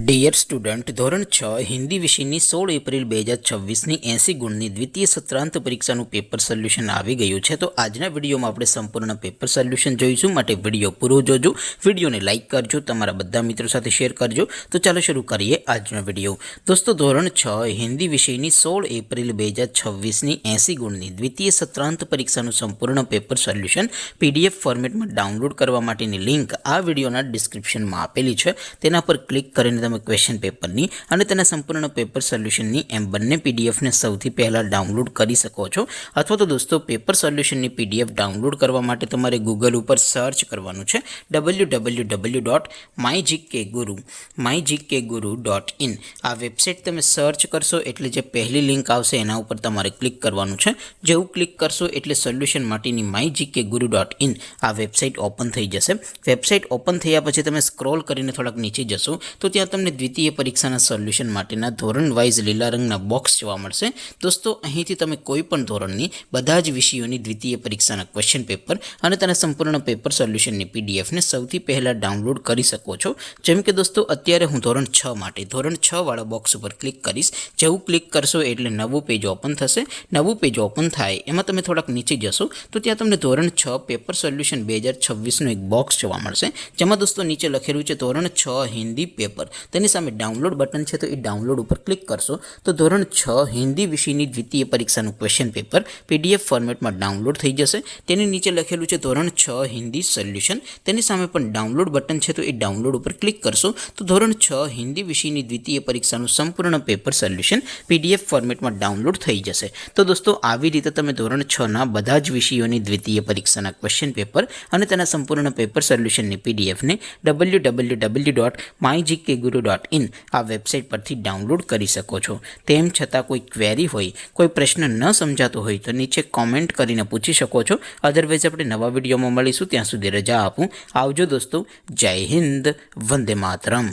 Dear student, ધોરણ 6 હિન્દી વિષયની 16 April 2026ની 80 ગુણની દ્વિતીય સત્રાંત પરીક્ષાનું પેપર સોલ્યુશન આવી ગયું છે. તો આજના વિડીયોમાં આપણે સંપૂર્ણ પેપર સોલ્યુશન જોઈશું. માટે વિડીયો પૂરો જોજો, વિડીયોને લાઇક કરજો, તમારા બધા મિત્રો સાથે શેર કરજો. તો ચાલો શરૂ કરીએ આજનો વિડીયો. દોસ્તો, ધોરણ 6 હિન્દી વિષયની 16 એપ્રિલ 2026ની 80 ગુણની દ્વિતીય સત્રાંત પરીક્ષાનું સંપૂર્ણ પેપર સોલ્યુશન PDF ફોર્મેટમાં ડાઉનલોડ કરવા માટેની લિંક આ વિડીયોના ડિસ્ક્રિપ્શનમાં આપેલી છે. તેના પર ક્લિક કરીને તમે ક્વેશ્ચન પેપરની અને તેના સંપૂર્ણ પેપર સોલ્યુશનની એમ બંને પીડીએફને સૌથી પહેલાં ડાઉનલોડ કરી શકો છો. અથવા તો દોસ્તો, પેપર સોલ્યુશનની PDF ડાઉનલોડ કરવા માટે તમારે ગૂગલ ઉપર સર્ચ કરવાનું છે www.mygkguru.in. આ વેબસાઇટ તમે સર્ચ કરશો એટલે જે પહેલી લિંક આવશે એના ઉપર તમારે ક્લિક કરવાનું છે. જેવું ક્લિક કરશો એટલે સોલ્યુશન માટેની mygkguru.in આ વેબસાઇટ ઓપન થઈ જશે. વેબસાઇટ ઓપન થયા પછી તમે સ્ક્રોલ કરીને થોડાક નીચે જશો તો ત્યાં તમને દ્વિતીય પરીક્ષાના સોલ્યુશન માટેના ધોરણ વાઇઝ લીલા રંગના બોક્સ જોવા મળશે. દોસ્તો, અહીંથી તમે કોઈ પણ ધોરણની બધા જ વિષયોની દ્વિતીય પરીક્ષાના ક્વેશ્ચન પેપર અને તેના સંપૂર્ણ પેપર સોલ્યુશનની PDFને સૌથી પહેલાં ડાઉનલોડ કરી શકો છો. જેમ કે દોસ્તો, અત્યારે હું ધોરણ 6 માટે ધોરણ 6 વાળા બોક્સ ઉપર ક્લિક કરીશ. જેવું ક્લિક કરશો એટલે નવું પેજ ઓપન થશે. નવું પેજ ઓપન થાય એમાં તમે થોડાક નીચે જશો તો ત્યાં તમને ધોરણ 6 પેપર સોલ્યુશન 2026નું એક બોક્સ જોવા મળશે. જેમાં દોસ્તો નીચે લખેલું છે ધોરણ 6 હિન્દી પેપર. તેની સામે ડાઉનલોડ બટન છે, તો એ ડાઉનલોડ ઉપર ક્લિક કરશો તો ધોરણ 6 હિન્દી વિષયની દ્વિતીય પરીક્ષાનું ક્વેશ્ચન પેપર PDF ફોર્મેટમાં ડાઉનલોડ થઈ જશે. તેની નીચે લખેલું છે ધોરણ 6 હિન્દી સોલ્યુશન. તેની સામે પણ ડાઉનલોડ બટન છે, તો એ ડાઉનલોડ ઉપર ક્લિક કરશો તો ધોરણ 6 હિન્દી વિષયની દ્વિતીય પરીક્ષાનું સંપૂર્ણ પેપર સોલ્યુશન PDF ફોર્મેટમાં ડાઉનલોડ થઈ જશે. તો દોસ્તો, આવી રીતે તમે ધોરણ 6ના બધા જ વિષયોની દ્વિતીય પરીક્ષાના ક્વેશ્ચન પેપર અને તેના સંપૂર્ણ પેપર સોલ્યુશનની PDFને www.mygkguru.in આ વેબસાઇટ પરથી ડાઉનલોડ કરી શકો છો. તેમ છતાં કોઈ ક્વેરી હોય, કોઈ પ્રશ્ન ન સમજાતો હોય તો નીચે કોમેન્ટ કરીને પૂછી શકો છો. અધરવાઇઝ આપણે નવા વિડીયોમાં મળીશું. ત્યાં સુધી રજા આપું. આવજો દોસ્તો. જય હિન્દ. વંદે માતરમ.